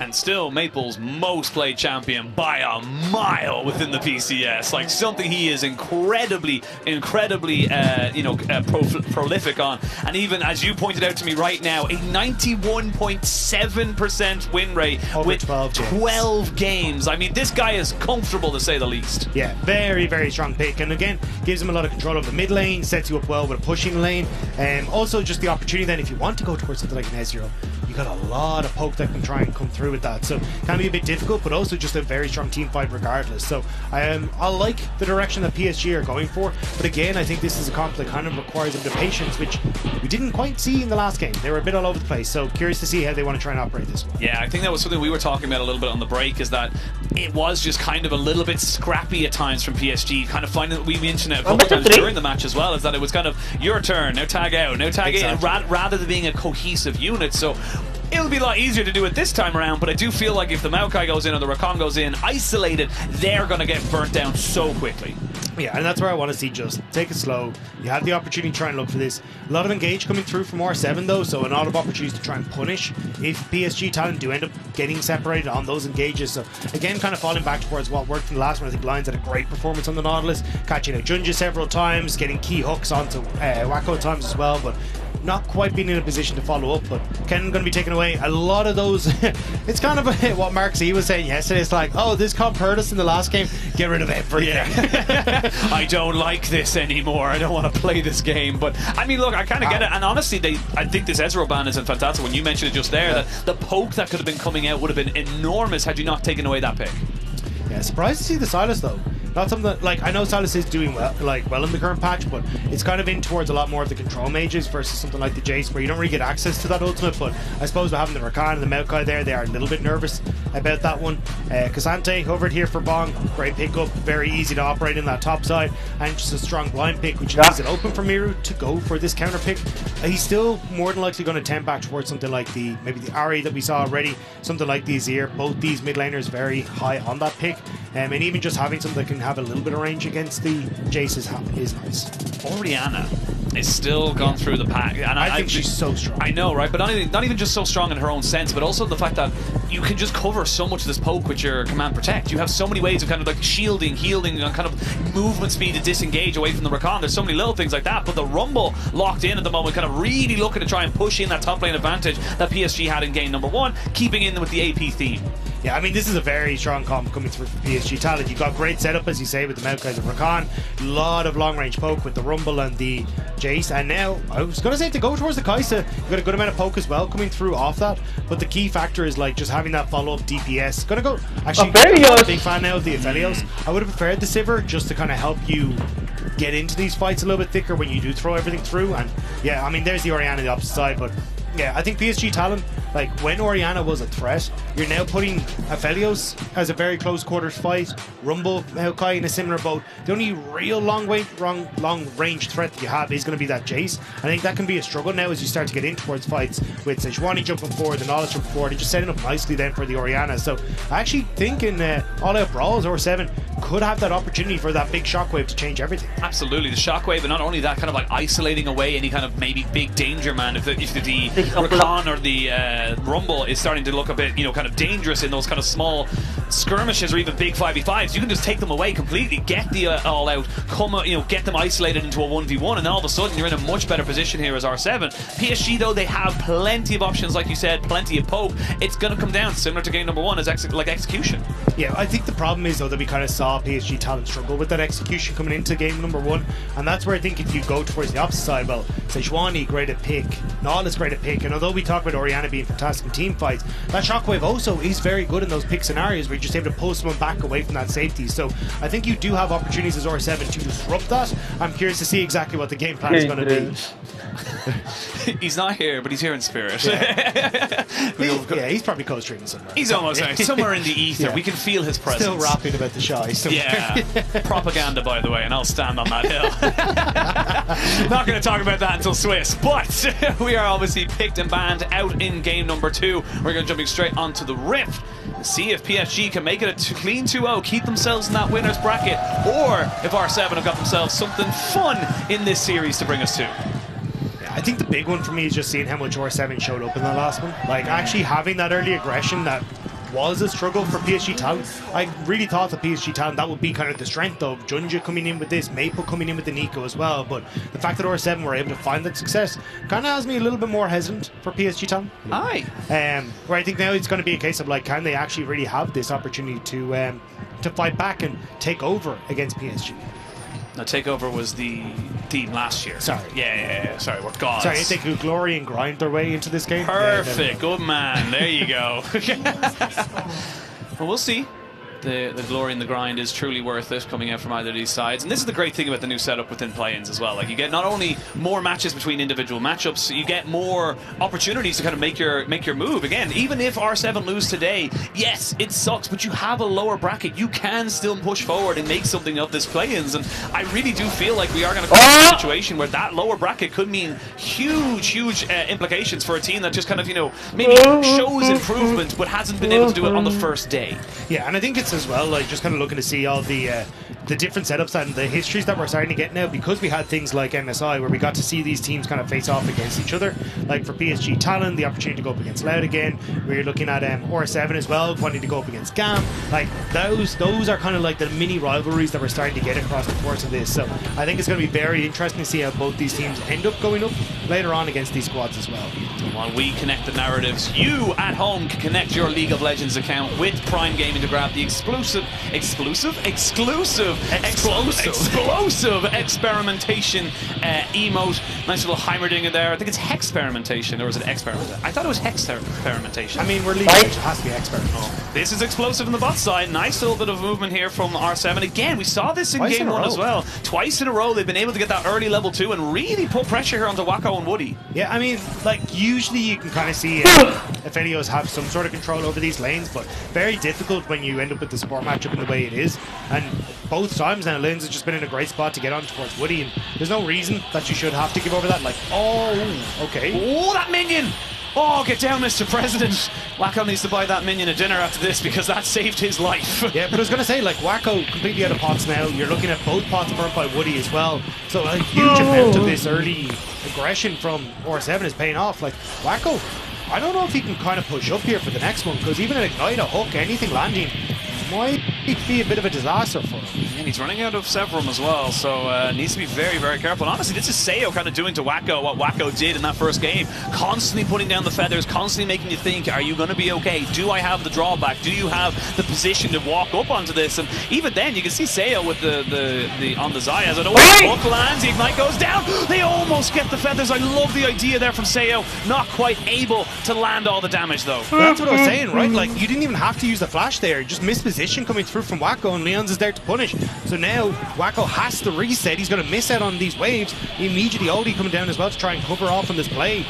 and still Maple's most played champion by a mile within the PCS. Like, something he is incredibly prolific on. And even as you pointed out to me right now, a 91.7% win rate over with 12 games. I mean, this guy is comfortable, to say the least. Yeah, very, very strong pick. And again, gives him a lot of control over the mid lane, sets you up well with a pushing lane. Also, just the opportunity then, if you want to go towards something like an Ezreal, you got a lot of poke that can try and come through with that. So, can be a bit difficult, but also just a very strong team fight regardless. So, I like the direction that PSG are going for. But again, I think this is a comp that kind of requires a bit of patience, which we didn't quite see in the last game. They were a bit all over the place. So, curious to see how they want to try and operate this one. Yeah, I think that was something we were talking about a little bit on the break, is that it was just kind of a little bit scrappy at times from PSG. Kind of finding, we mentioned it a couple of times during the match as well, is that it was kind of your turn, now tag out, now tag in, rather than being a cohesive unit. So it'll be a lot easier to do it this time around, but I do feel like if the Maokai goes in or the Rakan goes in isolated, they're going to get burnt down so quickly. Yeah, and that's where I want to see, just take it slow. You have the opportunity to try and look for this. A lot of engage coming through from R7 though, so a lot of opportunities to try and punish if PSG talent do end up getting separated on those engages. So again, kind of falling back towards what worked in the last one. I think Lions had a great performance on the Nautilus, catching out Junja several times, getting key hooks onto Wacko at times as well, but not quite being in a position to follow up. But Ken going to be taking away a lot of those. It's kind of what Mark Z was saying yesterday. It's like, oh, this comp hurt us in the last game, get rid of everything. Yeah. I don't like this anymore, I don't want to play this game. But I mean, look, I kind of get it. And honestly, I think this Ezreal ban is fantastic. When you mentioned it just there, that the poke that could have been coming out would have been enormous had you not taken away that pick. Yeah, surprised to see the Silas though. Not something that, like, I know Silas is doing well in the current patch, but it's kind of in towards a lot more of the control mages versus something like the Jace, where you don't really get access to that ultimate. But I suppose with having the Rakan and the Maokai there, they are a little bit nervous about that one. Cassante over here for Bong, great pickup, very easy to operate in that top side, and just a strong blind pick, which leaves it open for Miru to go for this counter pick. He's still more than likely going to tend back towards something like maybe the Ari that we saw already, something like the Azir. Both these mid laners very high on that pick, and even just having something that can have a little bit of range against the Jace is nice. Orianna is still gone through the pack, and I think she's so strong. I know, right? But not even just so strong in her own sense, but also the fact that you can just cover so much of this poke with your command protect. You have so many ways of kind of like shielding, healing, and kind of movement speed to disengage away from the Rakan. There's so many little things like that. But the Rumble locked in at the moment, kind of really looking to try and push in that top lane advantage that PSG had in game number one, keeping in with the AP theme. Yeah, I mean, this is a very strong comp coming through from PSG talent. You've got great setup, as you say, with the Maokai and Rakan. A lot of long-range poke with the Rumble and the Jace. And now, I was going to say, to go towards the Kai'Sa, you've got a good amount of poke as well coming through off that. But the key factor is, like, just having that follow-up DPS. Going to go, actually, I'm a big fan now of the Aphelios. I would have preferred the Sivir just to kind of help you get into these fights a little bit thicker when you do throw everything through. And yeah, I mean, there's the Orianna on the opposite side, but yeah, I think PSG talent, like when Orianna was a threat, you're now putting Aphelios as a very close quarters fight, Rumble, Maokai in a similar boat. The only real long range threat that you have is going to be that Jace. I think that can be a struggle now as you start to get in towards fights with Sejuani jumping forward, the Knowledge jumping forward, and just setting up nicely then for the Orianna. So I actually think in All Out Brawls or 7 could have that opportunity for that big shockwave to change everything. Absolutely, the shockwave, and not only that, kind of like isolating away any kind of maybe big danger man. If the Rakan or the Rumble is starting to look a bit, kind of dangerous in those kind of small skirmishes or even big 5v5s, you can just take them away completely, get the all out, get them isolated into a 1v1, and then all of a sudden you're in a much better position here as R7. PSG though, they have plenty of options, like you said, plenty of poke. It's going to come down, similar to game number one, as execution. Yeah, I think the problem is though that we kind of saw PSG talent struggle with that execution coming into game number one, and that's where I think if you go towards the opposite side, well, Sejuani great at pick, Nautilus great at pick, and although we talk about Orianna being fantastic in team fights, that shockwave also is very good in those pick scenarios where you're just able to pull someone back away from that safety. So I think you do have opportunities as R7 to disrupt that. I'm curious to see exactly what the game plan is going to be. He's not here, but he's here in spirit. Yeah, he's probably co-streaming somewhere. He's almost there. Somewhere in the ether. Yeah. We can feel his presence. Still rapping about the shy. Yeah. Propaganda, by the way, and I'll stand on that hill. Not going to talk about that until Swiss, but we are obviously picked and banned out in game number 2. We're going to jumping straight onto the Rift. See if PSG can make it a clean 2-0, keep themselves in that winner's bracket, or if R7 have got themselves something fun in this series to bring us to. I think the big one for me is just seeing how much R7 showed up in the last one. Like, actually having that early aggression that was a struggle for PSG Talent. I really thought that PSG Talent, that would be kind of the strength of Junja coming in with this, Maple coming in with the Nico as well. But the fact that R7 were able to find that success kind of has me a little bit more hesitant for PSG Talent. Aye. Where I think now it's going to be a case of like, can they actually really have this opportunity to fight back and take over against PSG? No, Takeover was the team last year. Sorry. Yeah. Sorry, we're gods. Sorry, if they could glory and grind their way into this game. Perfect. Good man. There you go. Well, we'll see. The glory and the grind is truly worth it coming out from either of these sides. And this is the great thing about the new setup within play-ins as well. Like, you get not only more matches between individual matchups, you get more opportunities to kind of make your move. Again, even if R7 lose today, yes, it sucks, but you have a lower bracket. You can still push forward and make something of this play-ins. And I really do feel like we are going to come to a situation where that lower bracket could mean huge implications for a team that just kind of, maybe shows improvement but hasn't been able to do it on the first day. Yeah, and I think it's as well, like, just kind of looking to see all the different setups and the histories that we're starting to get now, because we had things like MSI where we got to see these teams kind of face off against each other. Like for PSG Talon, the opportunity to go up against Loud again. We're looking at R7 as well, wanting to go up against GAM. Like those are kind of like the mini rivalries that we're starting to get across the course of this. So I think it's going to be very interesting to see how both these teams end up going up later on against these squads as well. And while we connect the narratives, you at home can connect your League of Legends account with Prime Gaming to grab the explosive experimentation emote. Nice little heimerdinger there. I think it's hexperimentation, or is it experimentation? I thought it was hexperimentation. I mean, we're League of Legends, it has to be experimentation. This is explosive on the bot side. Nice little bit of movement here from R7. Again, we saw this in game 1 as well. Twice in a row, they've been able to get that early level 2 and really put pressure here onto Wacko and Woody. Yeah, I mean, like, usually you can kind of see if Elios have some sort of control over these lanes, but very difficult when you end up with the support matchup in the way it is. And both times now, Linz has just been in a great spot to get on towards Woody, and there's no reason that you should have to give over that. Like, okay. Oh, that minion! Oh, get down, Mr. President. Wacko needs to buy that minion a dinner after this because that saved his life. Yeah, but I was going to say, like, Wacko completely out of pots now. You're looking at both pots burnt by Woody as well. So a huge amount of this early aggression from R7 is paying off. Like, Wacko, I don't know if he can kind of push up here for the next one, because even an Ignite, a hook, anything landing might be a bit of a disaster for him. And he's running out of Severum as well, so needs to be very, very careful. And honestly, this is Sayo kind of doing to Wacko what Wacko did in that first game. Constantly putting down the feathers, constantly making you think, are you going to be okay? Do I have the drawback? Do you have the position to walk up onto this? And even then, you can see Sayo with the on the Zayas. And hook lands, the Ignite goes down. They almost get the feathers. I love the idea there from Sayo. Not quite able to land all the damage, though. That's what I was saying, right? Like, you didn't even have to use the flash there. Just missed position coming through from Wacko, and Leons is there to punish. So now Wacko has to reset. He's going to miss out on these waves. Immediately Odie coming down as well to try and cover off on this play.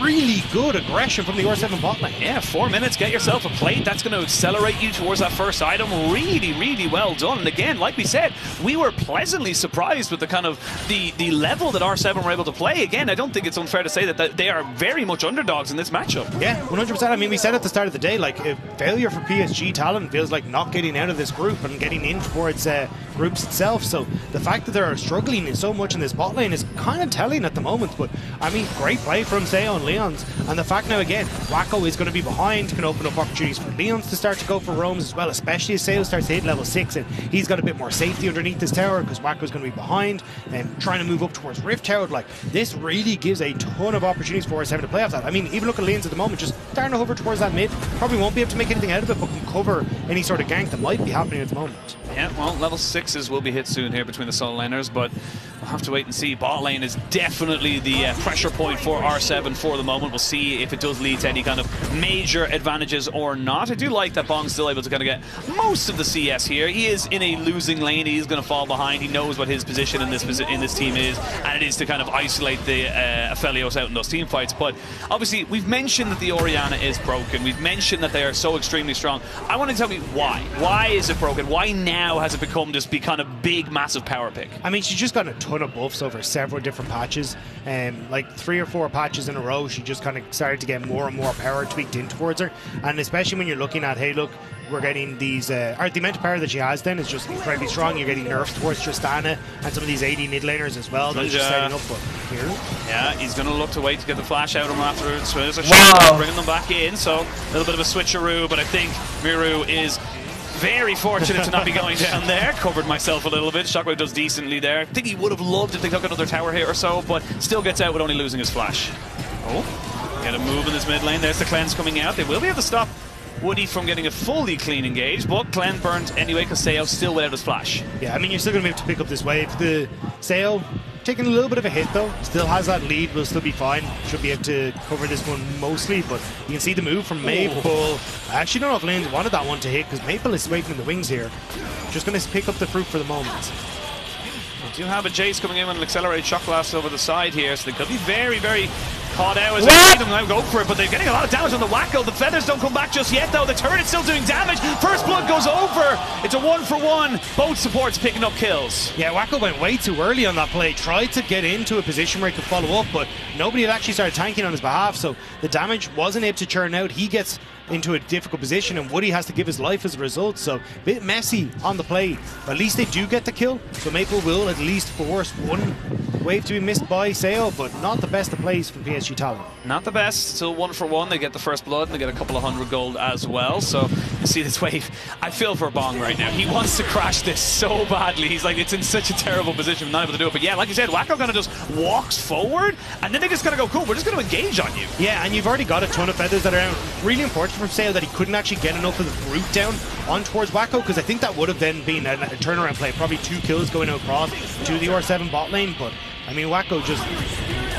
Really good aggression from the R7 bot lane. Yeah, 4 minutes, get yourself a plate. That's going to accelerate you towards that first item. Really, really well done. And again, like we said, we were pleasantly surprised with the kind of the level that R7 were able to play. Again, I don't think it's unfair to say that they are very much underdogs in this matchup. Yeah, 100%. I mean, we said at the start of the day, like, a failure for PSG Talon feels like not getting out of this group and getting in towards groups itself. So the fact that they're struggling so much in this bot lane is kind of telling at the moment. But I mean, great play from Sayo and Leons, and the fact now again Wacko is going to be behind can open up opportunities for Leons to start to go for roams as well, especially as Sayo starts to hit level 6 and he's got a bit more safety underneath this tower because Wacko's going to be behind and trying to move up towards Rift Tower. Like, this really gives a ton of opportunities for R7 to play off that. I mean, even look at Leons at the moment, just starting to hover towards that mid. Probably won't be able to make anything out of it, but can cover any sort of gank that might be happening at the moment. Yeah, well, level 6s will be hit soon here between the solo laners, but we'll have to wait and see. Bot lane is definitely the pressure point for R7 for the moment. We'll see if it does lead to any kind of major advantages or not. I do like that Bong's still able to kind of get most of the CS here. He is in a losing lane. He is going to fall behind. He knows what his position in this team is, and it is to kind of isolate the Aphelios out in those team fights. But obviously, we've mentioned that the Orianna is broken. We've mentioned that they are so extremely strong. I want to tell me why. Why is it broken? Why now has it become this kind of big, massive power pick? I mean, she's just gotten a ton of buffs over several different patches. Like 3 or 4 patches in a row, she just kind of started to get more and more power tweaked in towards her. And especially when you're looking at, hey, look, we're getting these, the amount of power that she has then is just incredibly strong. You're getting nerfs towards Tristana and some of these AD mid laners as well. They're just setting up, but here. Yeah, he's going to look to wait to get the flash out of him afterwards. So there's a Wow. shot, bringing them back in. So a little bit of a switcheroo, but I think Miru is very fortunate to not be going down there. Covered myself a little bit. Shockwave does decently there. I think he would have loved if they took another tower hit or so, but still gets out with only losing his flash. Oh, get a move in this mid lane. There's the cleanse coming out. They will be able to stop Woody from getting a fully clean engage, but cleanse burned anyway because Seo still without his flash. Yeah, I mean, you're still going to be able to pick up this wave. The Seo taking a little bit of a hit though, still has that lead, will still be fine. Should be able to cover this one mostly, but you can see the move from Maple. I actually don't know if Lanes wanted that one to hit because Maple is waiting in the wings here. Just going to pick up the fruit for the moment. We do have a Jace coming in with an accelerated shock blast over the side here, so they could be very, very caught out as they see them now go for it, but they're getting a lot of damage on the Wacko. The feathers don't come back just yet though. The turret's still doing damage. First blood goes over. It's a 1-for-1. Both supports picking up kills. Yeah, Wacko went way too early on that play. Tried to get into a position where he could follow up, but nobody had actually started tanking on his behalf, so the damage wasn't able to churn out. He gets into a difficult position and Woody has to give his life as a result, so a bit messy on the play. But at least they do get the kill, so Maple will at least force one wave to be missed by Seo, but not the best of plays for PSG Talon. Not the best, still 1-for-1. They get the first blood and they get a couple of 100 gold as well. So you see this wave. I feel for Bong right now. He wants to crash this so badly. He's like, it's in such a terrible position, not able to do it. But yeah, like you said, Wacko kind of just walks forward and then they just kind of go, cool, we're just going to engage on you. Yeah, and you've already got a ton of feathers that are out. Really important from Seo that he couldn't actually get enough of the root down on towards Wacko, because I think that would have then been a turnaround play. Probably 2 kills going across to the R7 bot lane, but I mean, Wacko just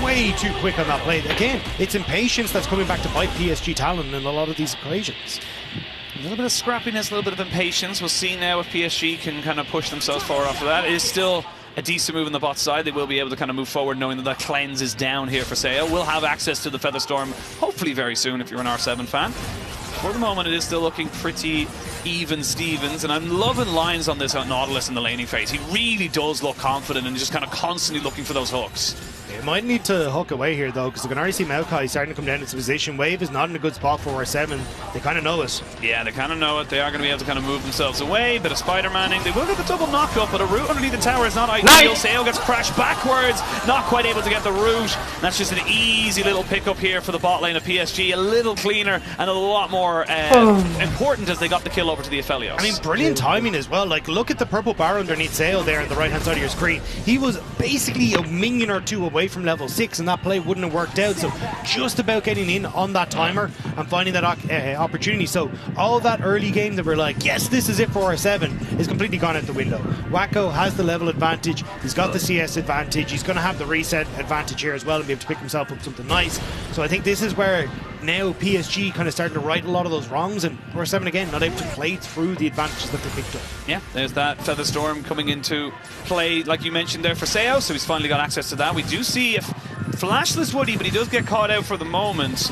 way too quick on that play. Again, it's impatience that's coming back to bite PSG Talon in a lot of these equations. A little bit of scrappiness, a little bit of impatience. We'll see now if PSG can kind of push themselves forward after that. It is still a decent move on the bot side. They will be able to kind of move forward knowing that that cleanse is down here for Seo. We'll have access to the Feather Storm hopefully very soon if you're an R7 fan. For the moment, it is still looking pretty even Stevens, and I'm loving lines on this Nautilus in the laning phase. He really does look confident and just kind of constantly looking for those hooks. They might need to hook away here though, because they can already see Maokai starting to come down into position. Wave is not in a good spot for R7. They kind of know it. Yeah, they kind of know it. They are going to be able to kind of move themselves away. Bit of Spider-Manning. They will get the double knock-up, but a root underneath the tower is not ideal. Seo gets crashed backwards, not quite able to get the root. That's just an easy little pickup here for the bot lane of PSG. A little cleaner and a lot more important as they got the kill over to the Aphelios. I mean, brilliant timing as well. Like, look at the purple bar underneath Seo there on the right-hand side of your screen. He was basically a minion or two away from level 6, and that play wouldn't have worked out. So just about getting in on that timer and finding that opportunity. So all that early game that we're like, yes, this is it for R7, is completely gone out the window. Wacko has the level advantage. He's got the CS advantage. He's going to have the reset advantage here as well and be able to pick himself up something nice. So I think this is where now PSG kind of starting to right a lot of those wrongs, and R7 again not able to play through the advantages that they picked up. Yeah, there's that Feather Storm coming into play, like you mentioned there for Seo, so he's finally got access to that. We do see if flashless Woody, but he does get caught out for the moment.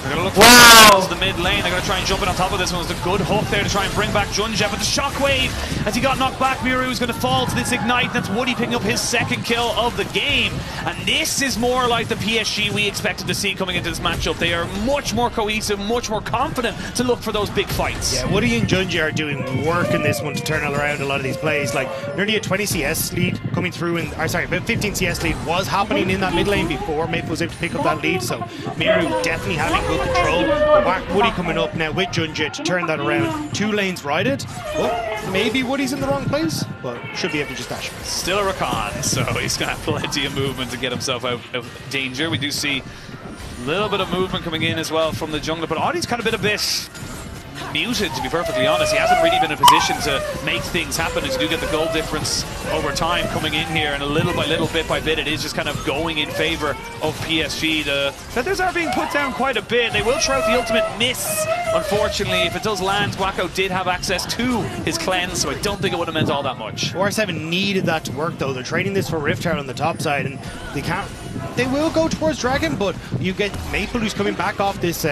They're going to look for the mid lane. They're going to try and jump in on top of this one. It's a good hook there to try and bring back Junja, but the shockwave as he got knocked back. Miru is going to fall to this ignite. That's Woody picking up his second kill of the game. And this is more like the PSG we expected to see coming into this matchup. They are much more cohesive, much more confident to look for those big fights. Yeah, Woody and Junja are doing work in this one to turn around a lot of these plays. Like, nearly a 20 CS lead coming through, about 15 CS lead was happening in that mid lane before Maple was able to pick up that lead. So Miru definitely having good control. Woody coming up now with Junja to turn that around. 2 lanes righted. Oh, maybe Woody's in the wrong place, but should be able to just dash. Still a Rakan, so he's got plenty of movement to get himself out of danger. We do see a little bit of movement coming in as well from the jungler, but Audie's kind of been a bit muted, to be perfectly honest. He hasn't really been in a position to make things happen, as you do get the goal difference over time coming in here, and little by little, bit by bit, it is just kind of going in favor of PSG. The feathers are being put down quite a bit. They will try out the ultimate miss. Unfortunately, if it does land, Wacko did have access to his cleanse, so I don't think it would have meant all that much. R7 needed that to work though. They're trading this for Rift Tower on the top side, and they will go towards Dragon, but you get Maple who's coming back off this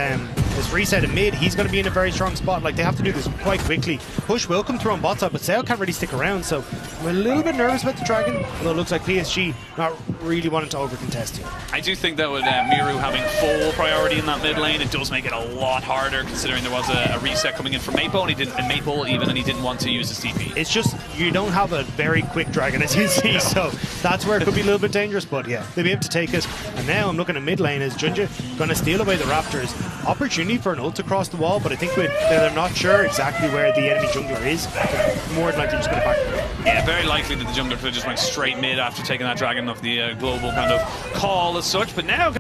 this reset in mid, he's going to be in a very strong spot. Like, they have to do this quite quickly. Push will come through on bot side, but Sale can't really stick around, so I'm a little bit nervous about the Dragon, although it looks like PSG not really wanting to over contest here. I do think that with Miru having full priority in that mid lane, it does make it a lot harder, considering there was a reset coming in from Maple, and he didn't want to use his TP. It's just, you don't have a very quick Dragon, as you see, so that's where it could be a little bit dangerous, but yeah, they'll be able to take it. And now I'm looking at mid lane as Junja going to steal away the Raptors. Opportunity for an ult across the wall, but I think they're not sure exactly where the enemy jungler is. They're more than likely just going to back it. Yeah, very likely that the jungler could have just went straight mid after taking that Dragon of the global kind of call as such, but now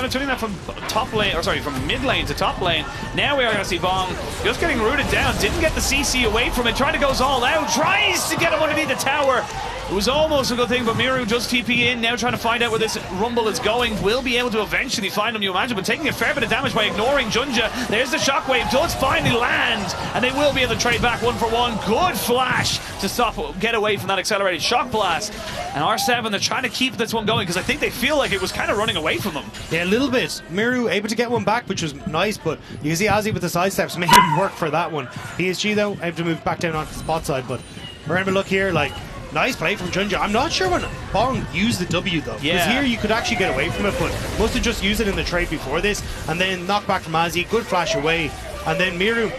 turning that from top lane, or sorry, from mid lane to top lane. Now we are going to see Bong just getting rooted down. Didn't get the CC away from it. Trying to go all out. Tries to get him underneath the tower. It was almost a good thing, but Miru does TP in. Now trying to find out where this Rumble is going. Will be able to eventually find him, you imagine, but taking a fair bit of damage by ignoring Junja. There's the shockwave. Does finally land, and they will be able to trade back 1-for-1. Good flash to get away from that accelerated shock blast. And R7, they're trying to keep this one going because I think they feel like it was kind of running away from them. Yeah, a little bit. Miru able to get one back, which was nice, but you can see Ozzy with the side steps made him work for that one. PSG though able to move back down onto the spot side, but remember, look here, like, nice play from Junja. I'm not sure when Bong used the W though, because here you could actually get away from it, but must have just used it in the trade before this, and then knock back from Ozzy, good flash away. And then Miru,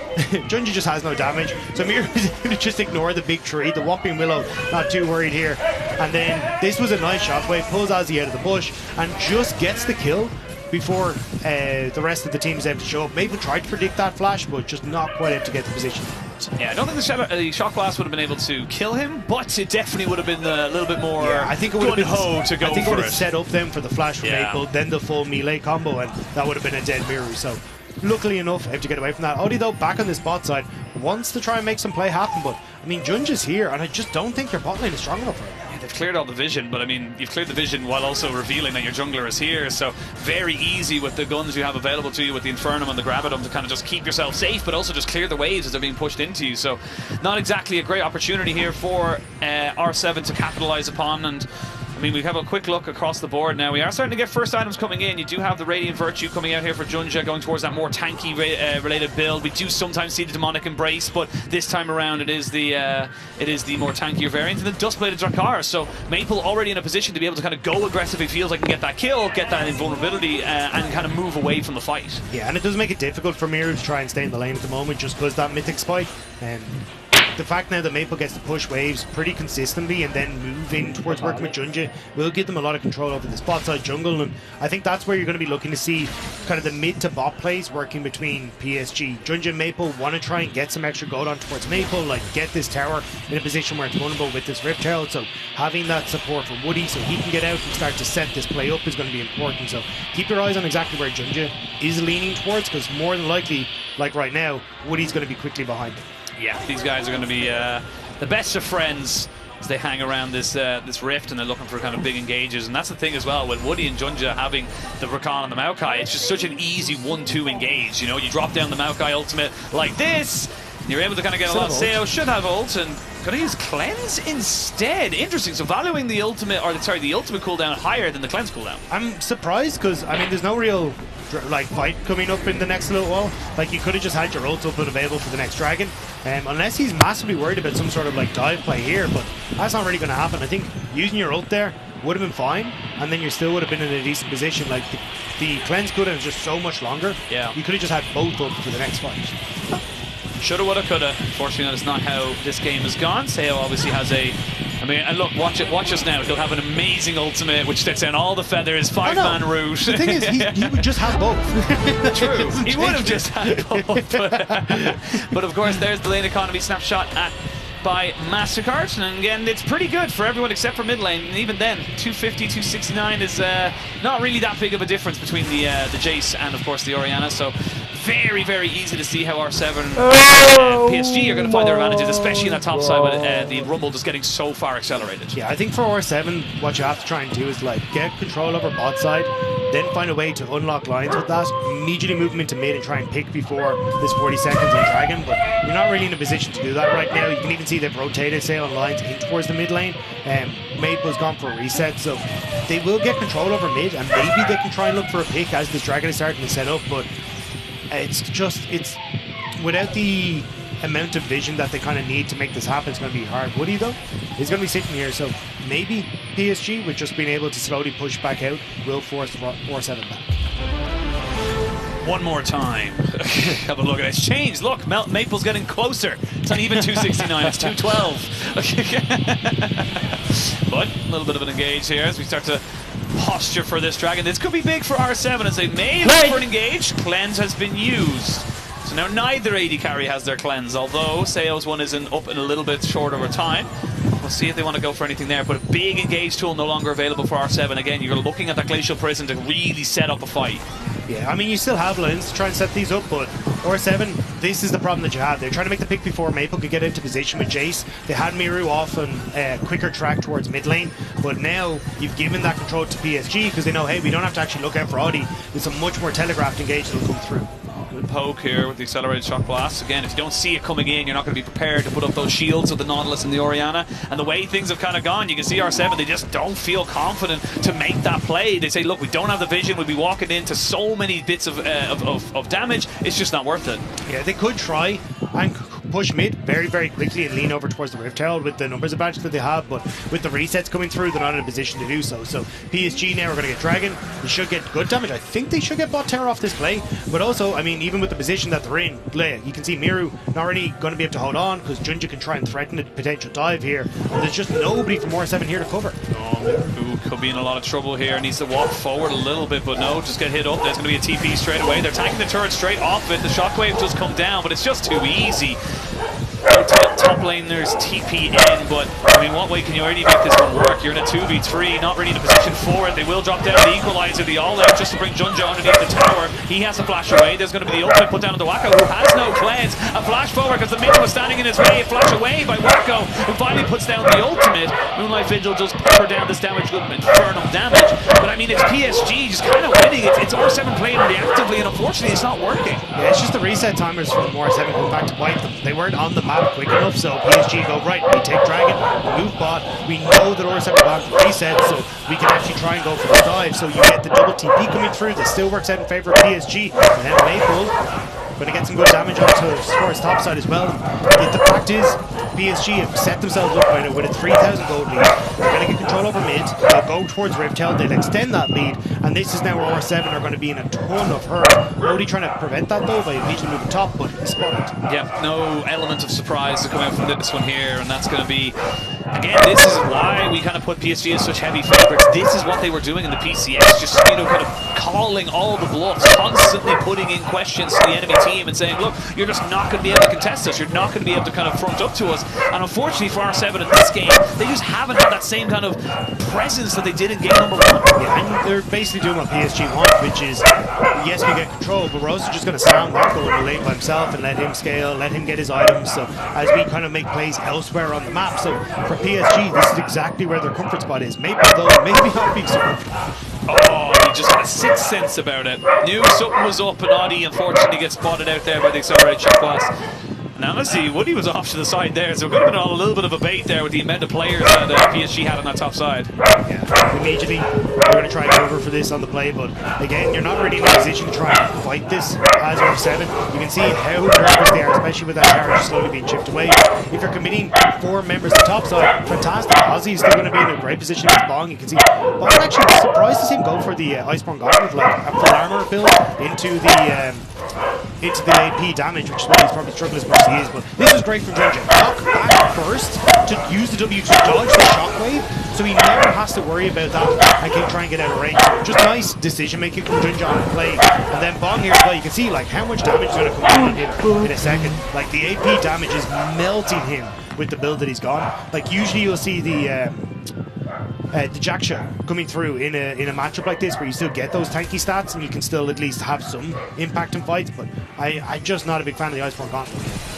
Junja just has no damage, so Miru is able to just ignore the big tree, the Whopping Willow, not too worried here. And then this was a nice shockwave, pulls Ozzy out of the bush, and just gets the kill before the rest of the team is able to show up. Maple tried to predict that flash, but just not quite able to get the position. Yeah, I don't think the shock blast would have been able to kill him, but it definitely would have been a little bit more I think it would have been to go I think for it would have set up them for the flash from Maple, then the full melee combo, and that would have been a dead Miru. So luckily enough, able to get away from that. Odie though, back on this bot side, wants to try and make some play happen, but I mean, Junja's here, and I just don't think their bot lane is strong enough for it. They've cleared all the vision, but I mean, you've cleared the vision while also revealing that your jungler is here, so very easy with the guns you have available to you with the Infernum and the Gravitum to kind of just keep yourself safe, but also just clear the waves as they're being pushed into you. So not exactly a great opportunity here for R7 to capitalize upon. And I mean, we have a quick look across the board now. We are starting to get first items coming in. You do have the Radiant Virtue coming out here for Junja, going towards that more tanky related build. We do sometimes see the Demonic Embrace, but this time around it is the more tankier variant, and the Dustbladed Drakkar. So Maple already in a position to be able to kind of go aggressive if he feels like he can get that kill, get that invulnerability, and kind of move away from the fight. Yeah, and it does make it difficult for Miru to try and stay in the lane at the moment, just because that Mythic Spike. And the fact now that Maple gets to push waves pretty consistently and then move in towards working with Junja will give them a lot of control over the spot side jungle, and I think that's where you're going to be looking to see kind of the mid to bot plays working between PSG. Junja and Maple want to try and get some extra gold on towards Maple, like get this tower in a position where it's vulnerable with this Rift Herald, so having that support from Woody so he can get out and start to set this play up is going to be important. So keep your eyes on exactly where Junja is leaning towards, because more than likely, like right now, Woody's going to be quickly behind him. Yeah, these guys are going to be the best of friends as they hang around this rift, and they're looking for kind of big engages. And that's the thing as well, with Woody and Junja having the Rakan and the Maokai, it's just such an easy 1-2 engage. You know, you drop down the Maokai ultimate like this, you're able to kind of get a lot of sales, should have ult, and gonna use cleanse instead. Interesting. So valuing the ultimate, or sorry, the ultimate cooldown higher than the cleanse cooldown. I'm surprised, because I mean, there's no real like fight coming up in the next little while. Like, you could have just had your ult up and available for the next dragon, unless he's massively worried about some sort of like dive play here, but that's not really going to happen. I think using your ult there would have been fine, and then you still would have been in a decent position. Like, the cleanse cooldown is just so much longer. Yeah, you could have just had both up for the next fight. Shoulda, woulda, coulda. Fortunately, that is not how this game has gone. Seo obviously has a... I mean, and look, watch us now. He'll have an amazing ultimate, which sets down all the feathers, 5-man route. The thing is, he would just have both. True. He would have just had both. But of course, there's the lane economy snapshot by MasterCard. And again, it's pretty good for everyone except for mid lane. And even then, 250, 269 is not really that big of a difference between the Jace and, of course, the Orianna. So very, very easy to see how R7 PSG are going to find their advantages, especially in that top side with the Rumble just getting so far accelerated. Yeah, I think for R7, what you have to try and do is like get control over bot side, then find a way to unlock lines with that, immediately move them into mid and try and pick before this 40 seconds on Dragon, but you're not really in a position to do that right now. You can even see they've rotated, say, on lines in towards the mid lane. Maple's gone for a reset, so they will get control over mid, and maybe they can try and look for a pick as this Dragon is starting to set up, but it's without the amount of vision that they kind of need to make this happen, it's going to be hard. Woody, though, he's going to be sitting here, so maybe PSG, with just being able to slowly push back out, will force 4-7 back. One more time. Have a look at it. It's changed. Look, Maple's getting closer. It's not even 269, it's 212. But a little bit of an engage here as we start to posture for this Dragon. This could be big for R7 as they may look for an engage. Cleanse has been used. So now neither AD carry has their cleanse, although Seo's one is up in a little bit short over time. We'll see if they want to go for anything there, but a big engage tool no longer available for R7. Again, you're looking at that Glacial Prison to really set up a fight. Yeah, I mean, you still have lines to try and set these up, but R7, this is the problem that you have. They're trying to make the pick before Maple could get into position with Jace. They had Miru off on a quicker track towards mid lane, but now you've given that control to PSG because they know, hey, we don't have to actually look out for Audi. There's a much more telegraphed engage that'll come through. Good poke here with the accelerated shock blast. Again, if you don't see it coming in, you're not going to be prepared to put up those shields with the Nautilus and the Orianna. And the way things have kind of gone, you can see R7, they just don't feel confident to make that play. They say, look, we don't have the vision, we'll be walking into so many bits of damage, it's just not worth it. Yeah, they could try and push mid very, very quickly and lean over towards the Rift Herald with the numbers advantage that they have, but with the resets coming through, they're not in a position to do so. So PSG now are going to get Dragon. They should get good damage. I think they should get bot Terror off this play, but also, I mean, even with the position that they're in, you can see Miru not really going to be able to hold on because Junja can try and threaten a potential dive here. And there's just nobody from R7 here to cover. Oh, could be in a lot of trouble here. Needs to walk forward a little bit, but no, just get hit up. There's going to be a TP straight away. They're attacking the turret straight off it. The shockwave does come down, but it's just too easy. Top laners TP in, but I mean, what way can you already make this one work? You're in a 2v3, not really in a position for it. They will drop down the equalizer, the all-out, just to bring Junja underneath the tower. He has to flash away. There's going to be the ultimate put down on the Wacko, who has no cleanse. A flash forward because the minion was standing in his way. A flash away by Wacko, who finally puts down the ultimate. Moonlight Vigil just pepper down this damage, good infernal damage. But I mean, it's PSG just kind of winning. It's R7 playing reactively, and unfortunately, it's not working. Yeah, it's just the reset timers from R7 going back to bite them. They weren't on the map quick enough, so PSG go, right, we take Dragon, we move bot, we know that R7 are going to reset, so we can actually try and go for the dive, so you get the double TP coming through. That still works out in favour of PSG, and then Maple going to get some good damage onto Score's top side as well. The fact is, PSG have set themselves up right now with a 3,000 gold lead. They're going to get control over mid, they'll go towards Rift Herald, they'll extend that lead, and this is now where R7 are going to be in a ton of hurt. Brody trying to prevent that though by immediately moving top, but he's spotted. Yeah, no element of surprise to come out from this one here, and that's going to be, again, this is why we kind of put PSG as such heavy favourites. This is what they were doing in the PCS, just, you know, kind of calling all the bluffs, constantly putting in questions to the enemy team and saying, look, you're just not going to be able to contest us, you're not going to be able to kind of front up to us. And unfortunately for R7 in this game, they just haven't had that same kind of presence that they did in game number 1. Yeah, and they're basically doing what PSG want, which is, yes, we get control, but we're also just going to sound Wacko in the lane by himself and let him scale, let him get his items, so as we kind of make plays elsewhere on the map. So for PSG, this is exactly where their comfort spot is. Maybe though, maybe not be so comfortable. Oh, he just had a sixth sense about it. Knew something was up, and Audi unfortunately gets spotted out there by the accelerated shot blast. Now let's see, Woody was off to the side there, so it could have been a little bit of a bait there with the amount of players that PSG had on that top side. Yeah, immediately we're going to try and cover for this on the play, but again, you're not really in a position to try and fight this as R7. You can see how nervous they are, especially with that carriage slowly being chipped away. If you're committing 4 members to the top side, fantastic. Ozzy's still going to be in a great position against Bong. You can see Bong actually surprised to see him go for the Iceborne Gauntlet, like a full armor build into the AP damage, which is why he's probably struggling as much as he is. But this is great from Junja. Knock back first to use the W to dodge the shockwave, so he never has to worry about that and can try and get out of range. Just nice decision making from Junja on the play. And then Bong here as well, you can see like how much damage is going to come down on him in a second. Like the AP damage is melting him with the build that he's gone. Like usually you'll see the the Jack shot coming through in a matchup like this, where you still get those tanky stats and you can still at least have some impact in fights. But I'm just not a big fan of the Iceborne Gauntlet.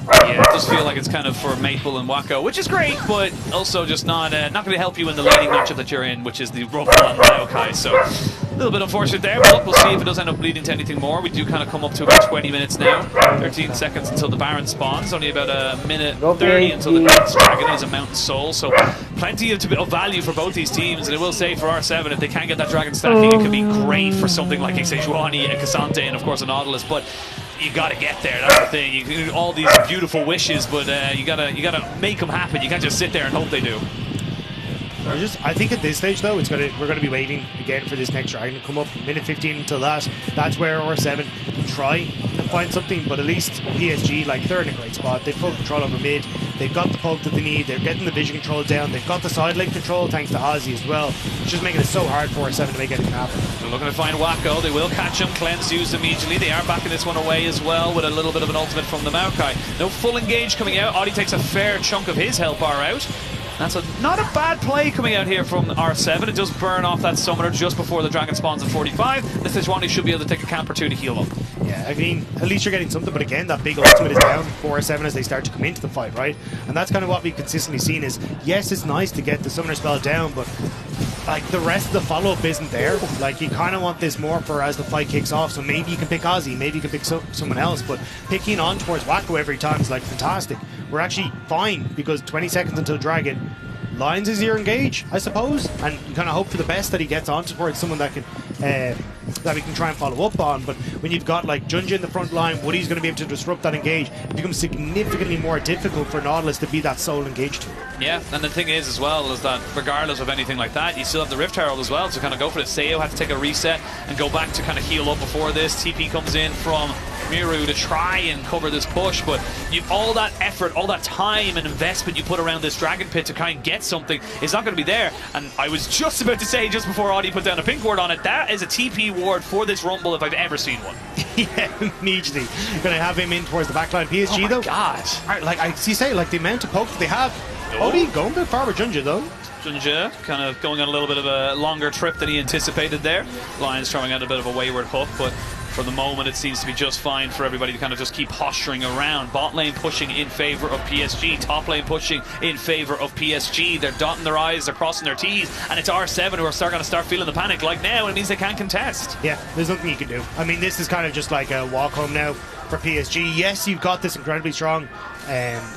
Yeah, it does feel like it's kind of for Maple and Wacko, which is great, but also just not going to help you in the laning matchup that you're in, which is the Rumble and Maokai. So a little bit unfortunate there, but look, we'll see if it does end up leading to anything more. We do kind of come up to about 20 minutes now, 13 seconds until the Baron spawns, only about a minute 30 until the next Dragon is a Mountain Soul, so plenty of value for both these teams. And I will say for R7, if they can get that Dragon stacking, it could be great for something like a Sejuani, a Cassante, and of course a Nautilus, but you got to get there. That's the thing. You can do all these beautiful wishes, but you gotta make them happen. You can't just sit there and hope they do. I think at this stage though, we're gonna be waiting again for this next Dragon to come up. Minute 15 until that. That's where R7 can try and find something. But at least PSG, like, they're in a great spot. They've full control over mid. They've got the poke that they need. They're getting the vision control down. They've got the side lane control thanks to Ozzy as well. It's just making it so hard for R7 to make anything happen. They're looking to find Wacko. They will catch him. Cleanse used immediately. They are backing this one away as well with a little bit of an ultimate from the Maokai. No full engage coming out. Audi takes a fair chunk of his health bar out. That's not a bad play coming out here from R7. It does burn off that summoner just before the Dragon spawns at 45. The Sejuani should be able to take a camp or two to heal up. Yeah, I mean, at least you're getting something, but again, that big ultimate is down for R7 as they start to come into the fight, right? And that's kind of what we've consistently seen is, yes, it's nice to get the summoner spell down, but like the rest of the follow-up isn't there. Like, you kind of want this more for as the fight kicks off, so maybe you can pick Ozzy, maybe you can pick someone else, but picking on towards Wacko every time is like fantastic. We're actually fine because 20 seconds until Dragon. Lions is your engage, I suppose, and you kind of hope for the best that he gets on towards someone that can that we can try and follow up on. But when you've got like Junja in the front line, Woody's going to be able to disrupt that engage. It becomes significantly more difficult for Nautilus to be that sole engaged. Yeah, and the thing is as well is that regardless of anything like that, you still have the Rift Herald as well to kind of go for it. Seo had to take a reset and go back to kind of heal up before this. TP comes in from Miru to try and cover this push, but all that effort, all that time and investment you put around this Dragon Pit to kind of get something is not going to be there. And I was just about to say, just before Audie put down a pink ward on it, that is a TP ward for this Rumble if I've ever seen one. Yeah, immediately going to have him in towards the backline. PSG, oh though, God, like I say, like the amount of poke they have. Audie going a bit far with Junja though. Junja kind of going on a little bit of a longer trip than he anticipated there. Lions throwing out a bit of a wayward hook, but for the moment it seems to be just fine for everybody to kind of just keep posturing around. Bot lane pushing in favor of PSG, top lane pushing in favor of PSG. They're dotting their I's, they're crossing their T's, and it's R7 who are going to start feeling the panic like now, and it means they can't contest. Yeah, there's nothing you can do. I mean, this is kind of just like a walk home now for PSG. Yes, you've got this incredibly strong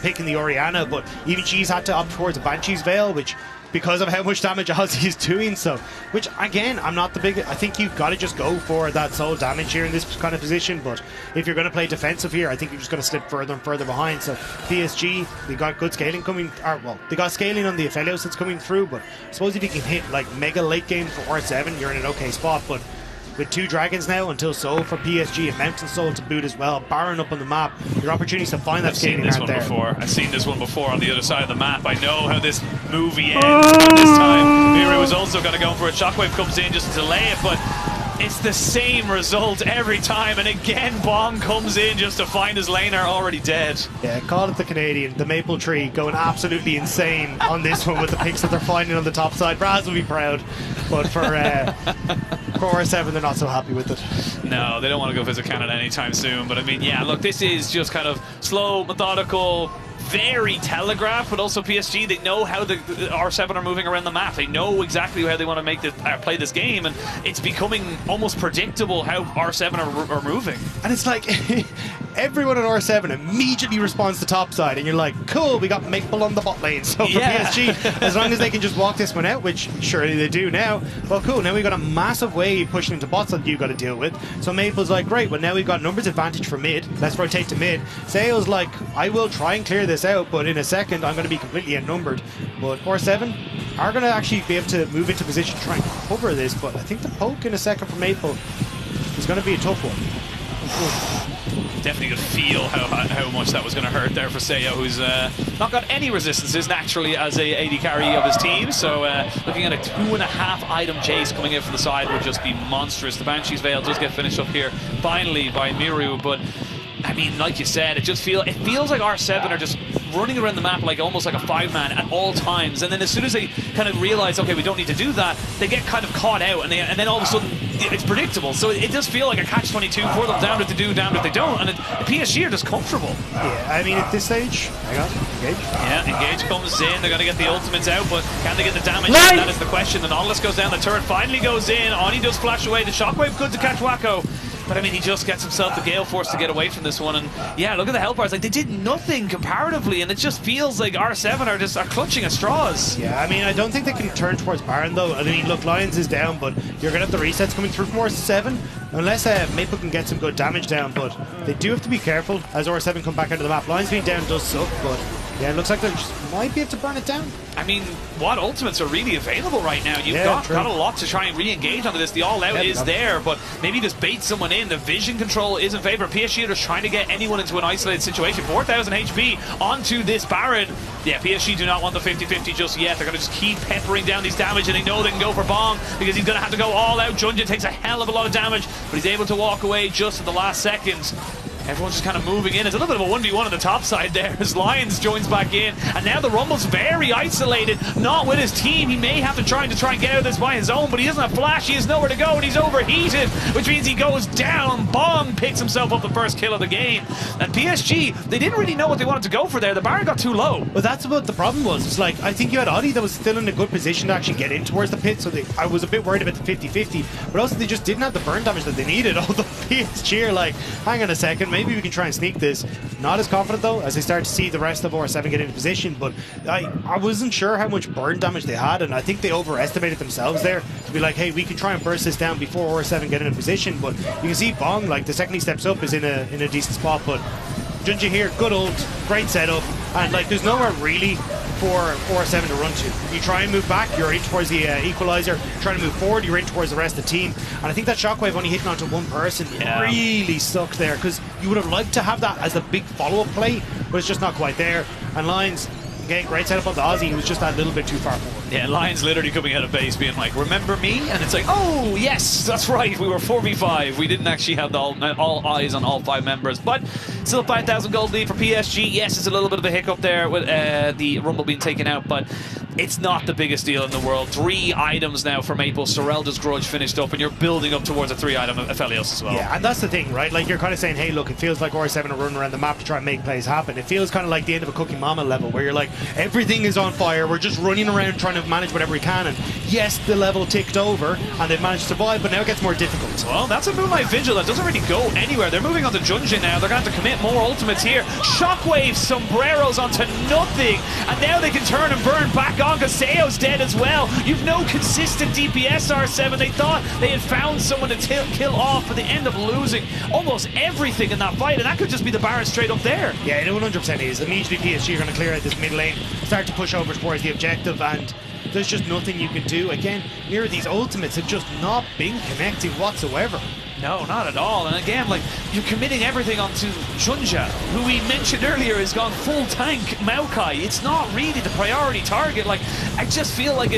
pick in the Orianna, but even she's had to opt towards a Banshee's Veil, which because of how much damage Ozzy is doing, so which again, I'm not the big. I think you've got to just go for that soul damage here in this kind of position, but if you're going to play defensive here, I think you're just going to slip further and further behind. So PSG, they got good scaling coming, or well, they got scaling on the Aphelios that's coming through, but I suppose if you can hit like mega late game for R7, you're in an okay spot. But with two dragons now until Soul for PSG and Mountain Soul to boot as well, Baron up on the map, your opportunities to find that scaling aren't there. I've seen this one before on the other side of the map. I know how this movie ends, but this time Miru was also going to go for it. Shockwave comes in just to delay it, but it's the same result every time, and again Bong comes in just to find his laner already dead. Yeah, call it the Canadian, the maple tree going absolutely insane on this one with the picks that they're finding on the top side. Braz will be proud, but for R7 they're not so happy with it. No, they don't want to go visit Canada anytime soon, but I mean, yeah, look, this is just kind of slow, methodical, very telegraphed, but also PSG, they know how the R7 are moving around the map. They know exactly how they want to make this play this game, and it's becoming almost predictable how R7 are moving. And it's like everyone at R7 immediately responds to topside, and you're like, cool, we got Maple on the bot lane. So for PSG, as long as they can just walk this one out, which surely they do now, well, cool, now we've got a massive wave pushing into bots that you've got to deal with. So Maple's like, great, well now we've got numbers advantage for mid, let's rotate to mid. Sale's like, I will try and clear this out, but in a second I'm going to be completely outnumbered. But R7 are going to actually be able to move into position to try and cover this, but I think the poke in a second for Maple is going to be a tough one. Definitely could feel how much that was going to hurt there for Seo, who's not got any resistances naturally as a AD carry of his team. So looking at a 2.5 item chase coming in from the side would just be monstrous. The Banshee's Veil does get finished up here finally by Miru, but I mean, like you said, it feels like R7 are just running around the map like almost like a 5-man at all times, and then as soon as they kind of realize, okay, we don't need to do that, they get kind of caught out, and then all of a sudden it's predictable. So it does feel like a catch-22 for them. Damned if they do, damned if they don't, and PSG are just comfortable. Yeah, I mean, at this stage, hang on, Engage. Yeah, Engage comes in. They're going to get the ultimates out, but can they get the damage? That is the question. The Nautilus goes down. The turret finally goes in. Oni does flash away. The shockwave good to catch Wacko. But I mean, he just gets himself the Gale Force to get away from this one. And yeah, look at the health bars. Like, they did nothing comparatively, and it just feels like R7 are clutching at straws. Yeah, I mean, I don't think they can turn towards Baron though. I mean, look, Lions is down, but you're gonna have the resets coming through from R7 unless Maple can get some good damage down. But they do have to be careful as R7 come back into the map. Lions being down does suck, but yeah, it looks like they just might be able to burn it down. I mean, what ultimates are really available right now? You've got a lot to try and re-engage onto this. The all-out is there, but maybe just bait someone in. The vision control is in favor. PSG are just trying to get anyone into an isolated situation. 4,000 HP onto this Baron. Yeah, PSG do not want the 50-50 just yet. They're going to just keep peppering down these damage, and they know they can go for Bong because he's going to have to go all out. Junja takes a hell of a lot of damage, but he's able to walk away just at the last second. Everyone's just kind of moving in. It's a little bit of a 1v1 on the top side there as Lions joins back in. And now the Rumble's very isolated, not with his team. He may have to try and get out of this by his own, but he doesn't have flash. He has nowhere to go, and he's overheated, which means he goes down. Bong picks himself up the first kill of the game. And PSG, they didn't really know what they wanted to go for there. The Baron got too low. Well, that's what the problem was. It's like, I think you had Adi that was still in a good position to actually get in towards the pit, so I was a bit worried about the 50-50, but also they just didn't have the burn damage that they needed. Although PSG are like, hang on a second, maybe we can try and sneak this. Not as confident though as they start to see the rest of R7 get into position, but I wasn't sure how much burn damage they had, and I think they overestimated themselves there to be like, hey, we can try and burst this down before R7 get in position. But you can see Bong, like, the second he steps up is in a decent spot, but Junja here, good ult, great setup, and like there's nowhere really for R7 to run to. You try and move back, you're in towards the equalizer. Trying to move forward, you're in towards the rest of the team. And I think that shockwave only hitting onto one person really sucked there, because you would have liked to have that as a big follow-up play, but it's just not quite there. And Lions, again, great setup on the Aussie. He was just that little bit too far forward. Yeah, Lions literally coming out of base being like, remember me? And it's like, oh, yes, that's right. We were 4v5. We didn't actually have all eyes on all 5 members. But still 5,000 gold lead for PSG. Yes, it's a little bit of a hiccup there with the Rumble being taken out, but it's not the biggest deal in the world. 3 items now for Maple. Sorelda's Grudge finished up, and you're building up towards a 3-item Aphelios as well. Yeah, and that's the thing, right? Like, you're kind of saying, hey, look, it feels like R7 are running around the map to try and make plays happen. It feels kind of like the end of a Cooking Mama level, where you're like, everything is on fire, we're just running around trying to manage whatever we can, and yes, the level ticked over, and they've managed to survive, but now it gets more difficult. Well, that's a Moonlight Vigil that doesn't really go anywhere. They're moving on to Junja now. They're going to have to commit more ultimates here. Shockwave sombreros onto nothing, and now they can turn and burn back on, because Seo's dead as well. You've no consistent DPS, R7. They thought they had found someone to kill off, but they end up losing almost everything in that fight, and that could just be the Baron straight up there. Yeah, it 100% is. Immediately PSG are going to clear out this mid lane, start to push over towards the objective, and there's just nothing you can do. Again, near these ultimates have just not been connecting whatsoever. No, not at all. And again, like, you're committing everything onto Junja, who we mentioned earlier has gone full tank Maokai. It's not really the priority target. Like, I just feel like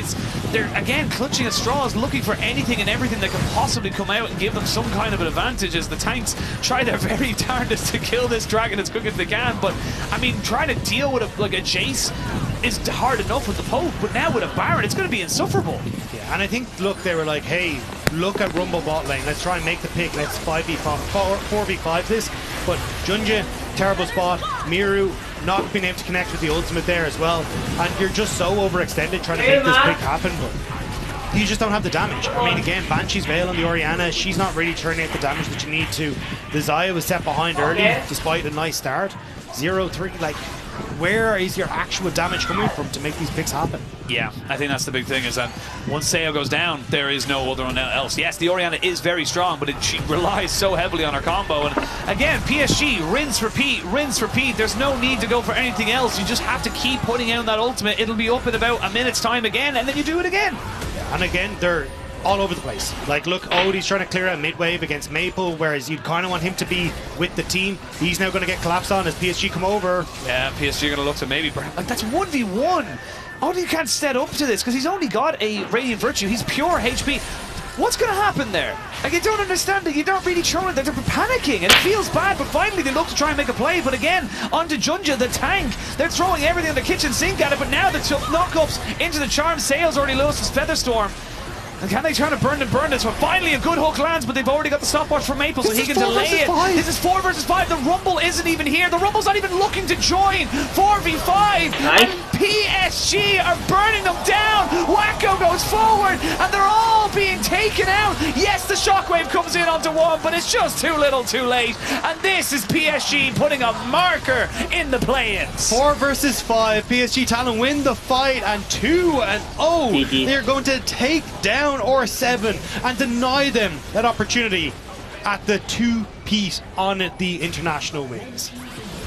they're again clutching at straws, looking for anything and everything that can possibly come out and give them some kind of an advantage as the tanks try their very darndest to kill this dragon as quick as they can. But I mean, trying to deal with a Jace is hard enough with the poke, but now with a Baron, it's going to be insufferable. Yeah, and I think, look, they were like, hey, look at Rumble bot lane, let's try and make the pick, let's 4v5 this. But Junja, terrible spot. Miru not being able to connect with the ultimate there as well, and you're just so overextended trying to make this pick happen, but you just don't have the damage. I mean, again, Banshee's Veil on the Orianna, she's not really turning out the damage that you need to. The Xayah was set behind early despite a nice start. 0-3, like, where is your actual damage coming from to make these picks happen? Yeah, I think that's the big thing, is that once Seo goes down, there is no other one else. Yes, the Orianna is very strong, but she relies so heavily on her combo. And again, PSG, rinse, repeat. There's no need to go for anything else. You just have to keep putting out that ultimate. It'll be up in about a minute's time again, and then you do it again. And again, they're all over the place. Like, look, Odie's trying to clear out mid-wave against Maple, whereas you'd kind of want him to be with the team. He's now going to get collapsed on as PSG come over. Yeah, PSG are going to look to maybe... Like, that's 1v1. Odie can't set up to this because he's only got a Radiant Virtue. He's pure HP. What's going to happen there? Like, I don't understand it. You don't really show it. They're panicking, and it feels bad, but finally they look to try and make a play. But again, onto Junja, the tank. They're throwing everything in the kitchen sink at it, but now the knock-ups into the charm. Sales already lost his Featherstorm. And can they try to burn this one? Finally, a good hook lands, but they've already got the stopwatch from Maple, so he can delay it. This is 4 versus 5. The Rumble isn't even here. The Rumble's not even looking to join. 4v5. Nice. And PSG are burning them down. Wacko goes forward, and they're all being taken out. Yes, the shockwave comes in onto one, but it's just too little too late. And this is PSG putting a marker in the play-ins. 4 versus 5. PSG Talon win the fight, and 2-0. They're going to take down R7 and deny them that opportunity at the 2-piece on the international wins.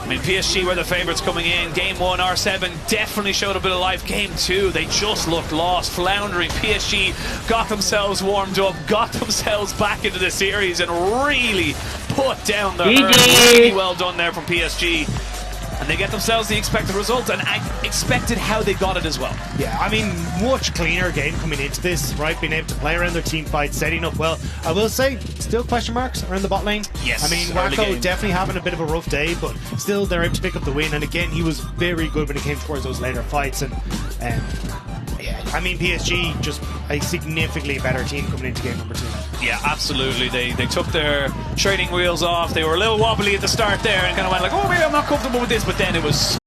I mean, PSG were the favourites coming in. Game 1, R7 definitely showed a bit of life. Game 2, they just looked lost, floundering. PSG got themselves warmed up, got themselves back into the series, and really put down the herd. Really well done there from PSG. And they get themselves the expected result, and I expected how they got it as well. Yeah, I mean, much cleaner game coming into this, right? Being able to play around their team fights, setting up well. I will say, still question marks around the bot lane. Yes, I mean, Wacko definitely having a bit of a rough day, but still they're able to pick up the win. And again, he was very good when it came towards those later fights. And yeah, I mean, PSG just a significantly better team coming into game number 2. Yeah, absolutely. They took their training wheels off. They were a little wobbly at the start there and kind of went like, oh, maybe I'm not comfortable with this. But then it was